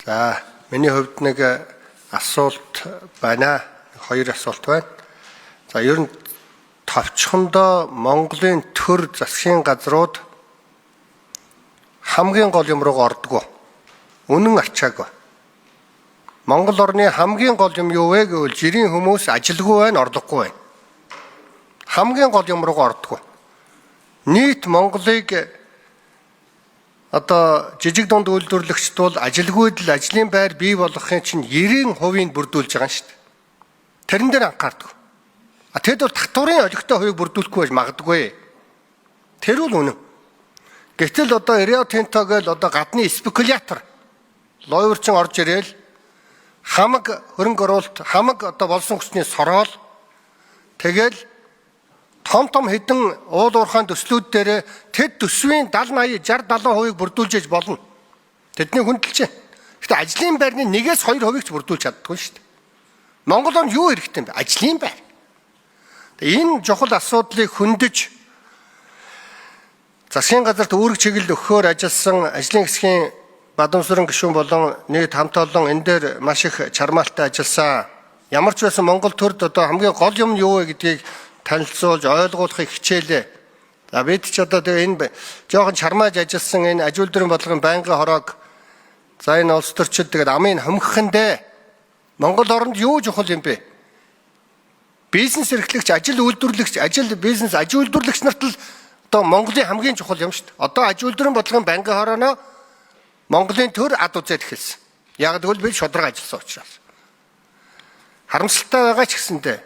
За, миний хувьд нэг асуулт байна. Хоёр асуулт байна. За, ер нь товчхондоо Монголын төр засгийн газрууд хамгийн гол юм руу ордгоо. Үнэн ачаагүй. Монгол орны хамгийн гол юм юу вэ гэвэл жирийн хүмүүс ажилгүй байна, орлогогүй байна. Хамгийн гол юм руу ордгоо. Нийт Монголыг одоо жижиг дунд үйлдвэрлэгчд бол ажилгүйд л ажлын байр бий болгохын чинь 90% бүрдүүлж байгаа юм шүү дээ. Тэрэн дээр анхаардаг. Тэгэд бол татварын олигтой хувийг бүрдүүлэхгүй байж магадгүй. Тэр бол үнэн. Гэтэл одоо Rio Tinto гэл одоо гадны спекулятор лоёрчин орж ирээл хамаг хөрөнгө оруулалт, хамаг одоо болсон хүчний сороол тэгэл том хэдэн уул уурхайн төслүүд дээр тэд төсвийн 70, 80, 60, 70% бүрдүүлж болно. Тэдний хүндэлж байна. Гэхдээ ажлын байрны 1-2% ч бүрдүүлж чаддаггүй шүү дээ. Монгол орнд юу хэрэгтэй юм бэ? Ажлын байр. Энэ чухал асуудлыг хөндөж засгийн газарт үүрэг чиглэл өгөхөөр ажилласан ажлын хэсгийн Бадамсүрэн гишүүн болон нийт хамт олон энэ дээр маш их чармаалтай ажилласан. Ямар ч байсан Монгол төрд одоо хамгийн гол юм юу вэ гэдгийг танилцуулж ойлгуулахыг хичээлээ. За бид ч одоо энэ жоохон чармааж ажилласан энэ аж үйлдвэрийн бодлогын байнгын хороог за энэ улс төрчид тэгээд амын хомгохындээ Монгол оронд юу чухал юм бэ? Бизнес эрхлэгч, ажил үйлдвэрлэгч, аж үйлдвэрлэгч нарт л одоо Монголын хамгийн чухал юм шүү дээ. Одоо аж үйлдвэрийн бодлогын байнгын хорооно Монголын төр ад үзээд эхэлсэн. Яг тэгвэл бид шударга ажилласан учраас. Харамсалтай байгаа ч гэсэндээ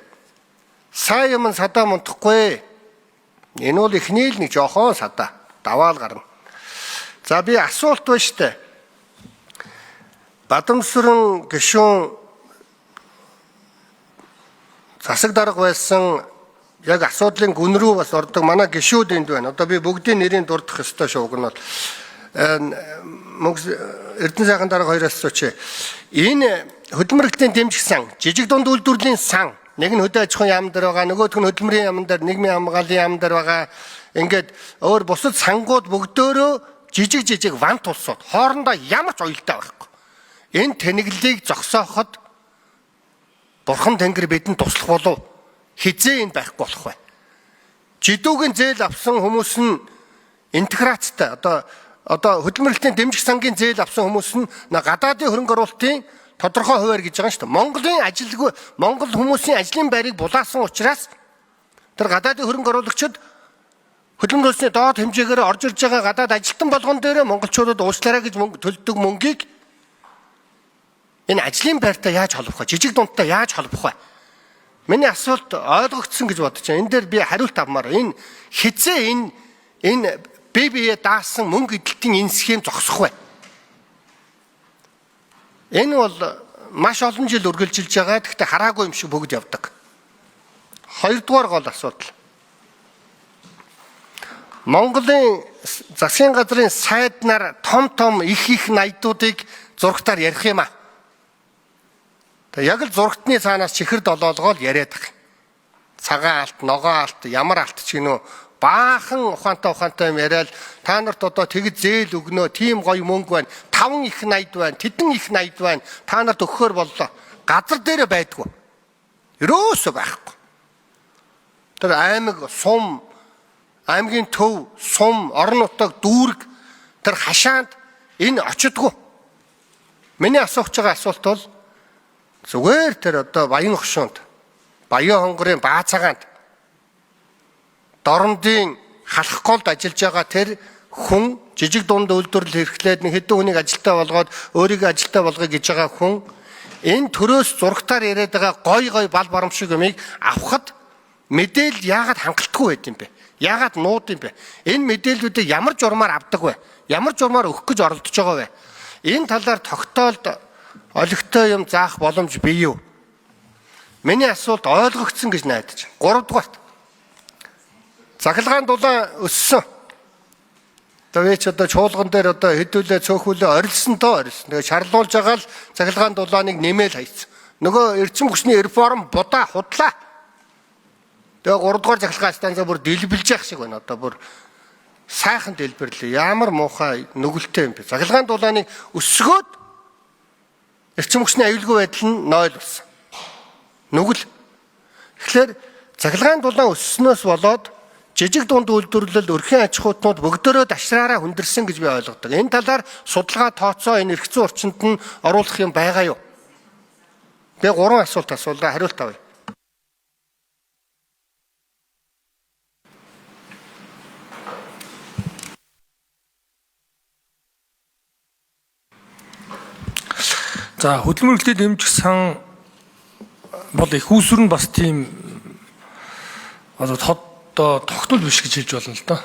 сайн юм садаа мунтахгүй. Энэ бол эхний л нэг жоохон садаа. Даваал гарна. За би асуулт байна штэ. Бадамсүрэн гишүүн засаг дарга байсан яг асуудлын гүн рүү бас ордог манай гишүүд энд байна. Одоо би бүгдийн нэрийг дурдах ёстой шүү. Уг нь бол Эрдэнэ сайхан дарга хоёроос сууч. Энэ хөдөлмөрлөлтийн дэмжих сан, жижиг дунд үйлдвэрлэлийн сан, нэг нь хөдөө аж ахуйн яам дээр байгаа, нөгөөх нь хөдөлмөрийн яам дээр, нийгмийн хамгааллын яам дээр байгаа. Ингээд өөр бусад сангууд бүгдөө жижиг вант улсууд хоорондоо ямар ч уялдаа байхгүй. Энэ тэнэглэлийг зогсооход Бурхан Тэнгэр бидэнд туслах болов хизээ энэ байхгүй болох бай. Жидүүгийн зээл авсан хүмүүс нь интеграцтай одоо хөдөлмөрлөлтийн дэмжих сангийн зээл авсан хүмүүс нь гадаадын хөрөнгө оруулалтын тодорхой хуваар гэж байгаа шүү дээ. Монголын ажилгүй Монгол хүмүүсийн ажлын байрыг булаасан учраас тэр гадаадын хөрөнгө оруулагчид хөдөлмөрлөлтийн доод хэмжээгээр орж ирж байгаа гадаад ажилтан болгон дээр монголчуудад уучлаарай гэж төлдөг мөнгийг энэ ажлын байртай яаж холбох вэ? Жижиг дундтай яаж холбох вэ? Миний асуулт ойлгогдсон гэж бодож байна. Энэ дээр би хариулт авмаар. Энэ хизээ энэ бие даасан мөнгө эдэлтийн энэ схем зогсох вэ? Энэ бол маш олон жил үргэлжилж байгаа. Гэхдээ хараагүй юм шиг бүгд явдаг. Хоёрдугаар гол асуудал. Монголын засгийн газрын сайднаар том их наядуудыг зургатаар ярих юм аа. Яг л зургатны цаанаас чихэр долоолгоод яриад байгаа. Цагаан алт, ногоон алт, ямар алт ч гинөө баахан ухаантай юм яриад та нарт одоо тэгэд зээл өгнөө, тийм гоё мөнгө байна, 5 их найд байна, тэдэн их найд байна, та нарт өгөхөр боллоо. Газар дээр байдгүй. Ерөөсөө байхгүй. Тэр аймаг, сум, аймгийн төв, сум, орон нутаг, дүүрэг тэр хашаанд энэ очидгүй. Миний асууж байгаа асуулт бол зүгээр тэр одоо Баян хошуунд, Баян хонгорын баацаагаанд дорндын халах голд ажиллаж байгаа тэр хүн жижиг дунд үйлдвэрлэл эрхлээд нэг хэдэн хүнийг ажилтаа болгоод өөрийгөө ажилтаа болгоё гэж байгаа хүн энэ төрөөс зургатаар яриад байгаа гой бал барамшиг юмыг авахд мэдээлэл яагаад хангалтгүй байд юм бэ? Яагаад нууд юм бэ? Энэ мэдээллүүдийг ямар журмаар авдаг вэ? Ямар журмаар өгөх гэж оролдож байгаа вэ? Энэ талаар тогтоолд олигтой юм заах боломж бий юу? Миний асуулт ойлгогдсон гэж найдаж. 3 дугаарт. Цахилгаан дулаан өссөн. Тэгээд одоо чуулган дээр одоо хэдүүлээ цөөхүүлээ орилсон доо орилсон. Тэгээд шарлуулж байгаа л цахилгаан дулааныг нэмэл хайцсан. Нөгөө эрчим хүчний реформ будаа худлаа. Тэгээд 3 дугаар цахилгаан станцаа бүр дэлбэлж явах шиг байна. Одоо бүр сайхан дэлбэрлээ. Ямар муухай нүгэлтэй юм бэ? Цахилгаан дулааныг өсгөөд эрчим хүчний аюулгүй байдал нь 0 болсон. Нүгэл. Тэгэхээр цахилгаан дулаан өссөнөөс болоод жижиг дунд үйлдвэрлэл, өрхийн аж ахуйнууд бүгдөө дашраараа хүндэрсэн гэж би ойлгодог. Энэ талаар судалгаа тооцоо энэ эрх зүйн орчинд нь оруулах юм байгаа юу? Би 3 асуулт асуулаа, хариулт авъя. За хөдөлмөр эрхлэлд дэмжих сан бол их усүр нь бас тийм тогтмол биш гэж хэлж болно л доо.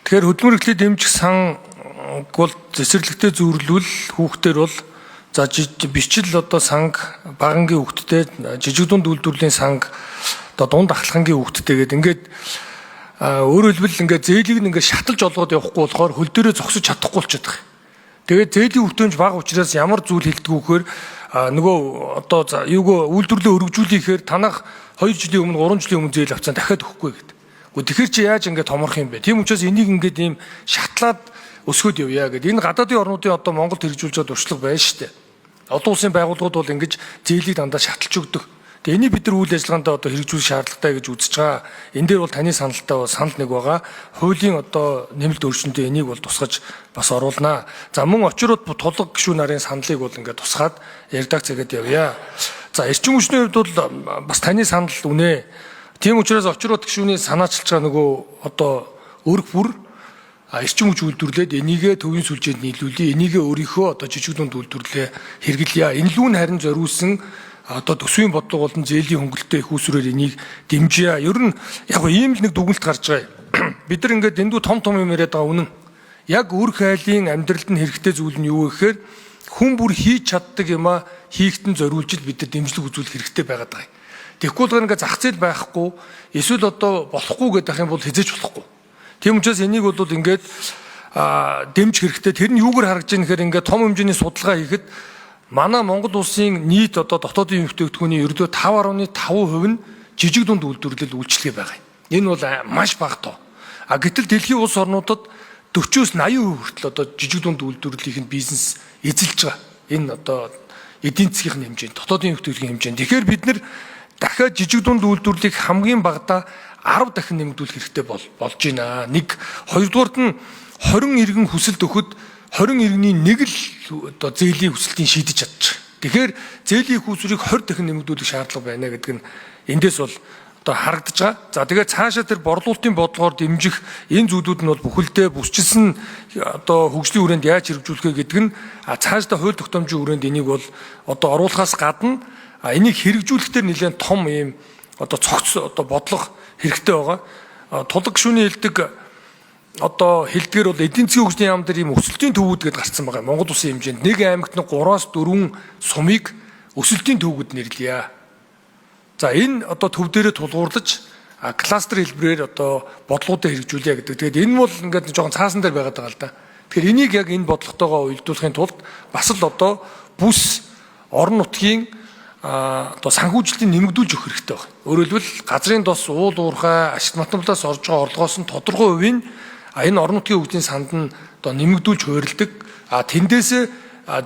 Тэгэхээр хөдөлмөр эрхлэлд дэмжих сан бол цэцэрлэгтэй зөвөрлөл хүүхдээр бол за бичил санг багангийн хүүхдтэй жижиг дунд үйлдвэрлэлийн санг дунд ахлагангийн хүүхдтэй гэдэг ингээд өөрөөр хэлбэл ингээд зээлийг ингээд шаталж олгоод явахгүй болохоор хөл дээрээ зогсож чадахгүй болчиход байгаа. Тэгээд зээлийн хөвтөмж бага учраас ямар зүйл хэлдэггүйхээр нөгөө үйлдвэрлэлээ өргөжүүлэхээр танах 2 жилийн өмнө 3 жилийн өмнө зээл авцсан дахиад өгөхгүй гэдэг. Тэгэхээр чи яаж ингэ томорох юм бэ? Тийм учраас энийг ингээд ийм шатлаад өсгөөд явъя гэдэг. Энэ гадаадын орнуудын Монголд хэрэгжүүлж байгаа туршлага байна шүү дээ. Олон улсын байгууллагууд бол ингэж зээлийг дандаа шаталж өгдөг. Тэгээ энийг бид нар үйл ажиллагаанд хэрэгжүүлэх шаардлагатай гэж үзэж байгаа. Энэ дээр бол таны санал нэг байгаа. Хуулийн нэмэлт өөрчлөлтөнд энийг бол тусгаж бас оруулнаа. За мөн очрууд тулга гишүүн нарын саналыг бол ингээд тусгаад редакцгээд явъя. За эрчим хүчний хувьд бол бас таны санал үнэ. Тийм учраас очрууд гишүүний санаачилж байгаа нөгөө өрг бүр эрчим хүч үйлдвэрлээд энийгээ төвийн сүлжээнд нийлүүлээ. Энийгээ өөрийнхөө жижиг дунд үйлдвэрлэлээ хэрэглэе. Энэ лүүн харин зориулсан төсвийн бодлого болон зээлийн хөнгөлөлтөө их усрээр энийг дэмжиж. Ер нь яг ийм л нэг дүгнэлт гарч байгаа. Бид нар ингээд дэндүү том юм яриад байгаа үнэн. Яг үр хайлын амьдралд нь хэрэгтэй зүйл нь юу вэ гэхээр хүн бүр хийж чаддаг юма хийхтэн зориулж бид нар дэмжлэг үзүүлэх хэрэгтэй байгаад байгаа. Тэгэхгүй бол ингээд зах зээл байхгүй эсвэл болохгүй гэдэг юм бол хязгаарч болохгүй. Тийм учраас энийг бол ингээд дэмжих хэрэгтэй. Тэр нь юугаар харагдаж байгаа нэхээр ингээд том хэмжээний судалгаа хийхэд манай Монгол улсын нийт дотоодын бүтээгдэхүүний ердөө 5.5% нь жижиг дунд үйлдвэрлэл үйлчлэгээ байгаа. Энэ бол маш бага тоо. Гэтэл дэлхийн улс орнуудад 40-80% хүртэл жижиг дунд үйлдвэрлэлийн бизнес эзэлж байгаа. Энэ эдийн засгийн хэмжээнд, дотоодын бүтээгдэхүүний хэмжээнд. Тэгэхээр бид нэр дахиад жижиг дунд үйлдвэрлэлийг хамгийн багадаа 10 дахин нэмэгдүүлэх хэрэгтэй болж байна. Хоёрдугаарт нь 20 иргэн хүсэлт өгөхөд 20 иргэний нэг л зээлийн хүсэлтийг шийдэж чадчих. Тэгэхээр зээлийн хүүсвэрийг 20 дахин нэмэгдүүлэх шаардлага байна гэдэг нь эндээс бол харагдаж байгаа. За тэгээд цаашаа тэр борлуулалтын бодлогоор дэмжих энэ зүйлүүд нь бол бүхэлдээ бүсчилсэн хөгжлийн хүрээнд яаж хэрэгжүүлэх вэ гэдэг нь цаашдаа хууль тогтоомжийн хүрээнд энийг бол оруулахаас гадна энийг хэрэгжүүлэх дээр нэлээд том ийм цогц бодлого хэрэгтэй байгаа. Тулга гишүүний хэлдэг хэлдгээр бол эдийн засгийн хөгжлийн яам дээр ийм өсөлтийн төвүүд гэдээ гарсан байгаа. Монгол улсын хэмжээнд нэг аймагт 3-4 сумыг өсөлтийн төвүүд нэрлэе. За энэ төв дээрээ тулгуурлаж кластер хэлбэрээр бодлогуудаа хэрэгжүүлье гэдэг. Тэгээд энэ бол ингээд жоохон цаасан дээр байгаад байгаа л да. Тэгэхээр энийг яг энэ бодлоготойгоо уялдуулахын тулд бас л бүс орон нутгийн санхүүжилтийг нэмэгдүүлж өгөх хэрэгтэй байна. Өөрөөр хэлбэл газрын дос, уул уурхай, ашиг матамлаас орж байгаа орлогоос нь тодорхой хувийн энэ орон нутгийн хөгжлийн санд нь нэмэгдүүлж хуурилдаг. Тэндээсээ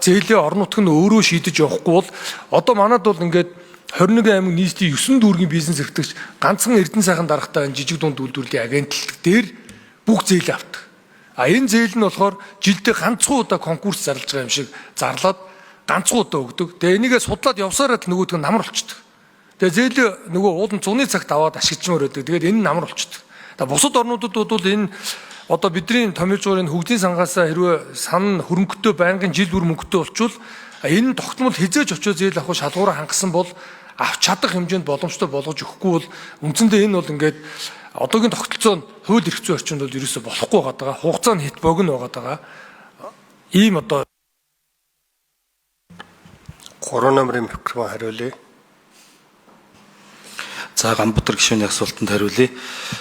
зээлээ орон нутг нь өөрөө шийдэж явахгүй бол манад бол ингээд 21 аймаг нийслэлийн 9 дүүргийн бизнес эрхтэгч ганцхан Эрдэнэ сайхан дарагтай жижиг дунд үйлдвэрлэлийн агентлаг дээр бүх зээл авдаг. Энэ зээл нь болохоор жилдээ ганцхан удаа конкурс зарлаж байгаа юм шиг зарлаад ганцхан удаа өгдөг. Тэгээ энийгээ судлаад явсараа л нөгөөдг нь намар болчдөг. Тэгээ зээл нөгөө уулын зуны цагт аваад ашиглажмаар байдаг. Тэгээд энэ нь намар болчдөг. Бусад орнуудад бол энэ бидний томилжуурын хөгжлийн сангаас хэрвээ сан хөрөнгөтэй байнгын жил бүр мөнгөтэй болчвол энэ тогтмол хизээж очиж зээл авах шалгуураа хангасан бол авч чадах хэмжээнд боломжтой болгож өгөхгүй бол үндсэндээ энэ бол ингээд одоогийн тогтолцоонд хууль эрх зүйн орчинд бол ерөөсөй болохгүй байгаа. Хугацаа нь хэд богино байгаа. Ийм 3 номерын микрофон хариулъя. За Ганбатар гишүүний асуултанд хариулъя.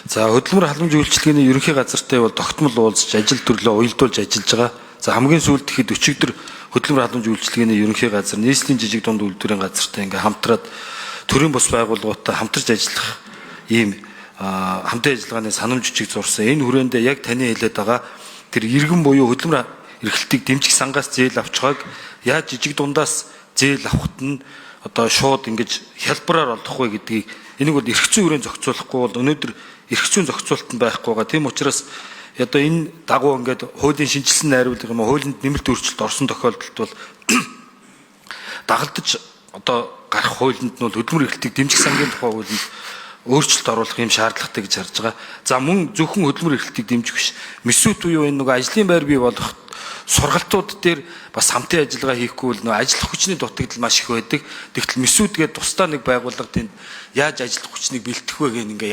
За хөдөлмөр халамжийн үйлчилгээний ерөнхий газартай бол тогтмол уулзж ажил төрлөө уялдуулж ажиллаж байгаа. За хамгийн сүүлд ихэд өчигдөр хөдөлмөр халамжийн үйлчилгээний ерөнхий газар нийслэлийн жижиг дунд үйлдвэрийн газартай ингээ хамтраад төрийн бус байгууллагуудтай хамтарч ажиллах ийм хамтын ажиллагааны санамж жижиг зурсан. Энэ хүрээндээ яг таны хэлээд байгаа тэр иргэн буюу хөдөлмөр эрхлэлтийг дэмжих сангаас зээл авч байгааг яаж жижиг дундаас зээл авахт нь одоо шууд ингэж хялбараар олдох вэ гэдгийг энийг бол эрх зүйн хүрээнд зохицуулахгүй бол өнөөдөр эрх зүйн зохицуулалт нь байхгүй байгаа. Тийм учраас одоо энэ дагуу ингээд хуулийн шинжилсэн найруулга юм уу хуулинд нэмэлт өөрчлөлт орсон тохиолдолд бол дагалдаж одоо гарах хуулинд нь бол хөдөлмөр эрхлэлтийг дэмжих сангийн тухай хуулинд өөрчлөлт оруулах юм шаардлагатай гэж харж байгаа. За мөн зөвхөн хөдөлмөр эрхлэлтийг дэмжих биш. Мессүүд буюу энэ нөгөө ажлын байр бий болох сургалтууд дээр бас хамтын ажиллагаа хийхгүй бол нөгөө ажиллах хүчний дутагдал маш их байдаг. Тэгтэл мессүүд гээд тусдаа нэг байгууллага тэнд яаж ажиллах хүчнийг бэлтгэх вэ гэх ингээ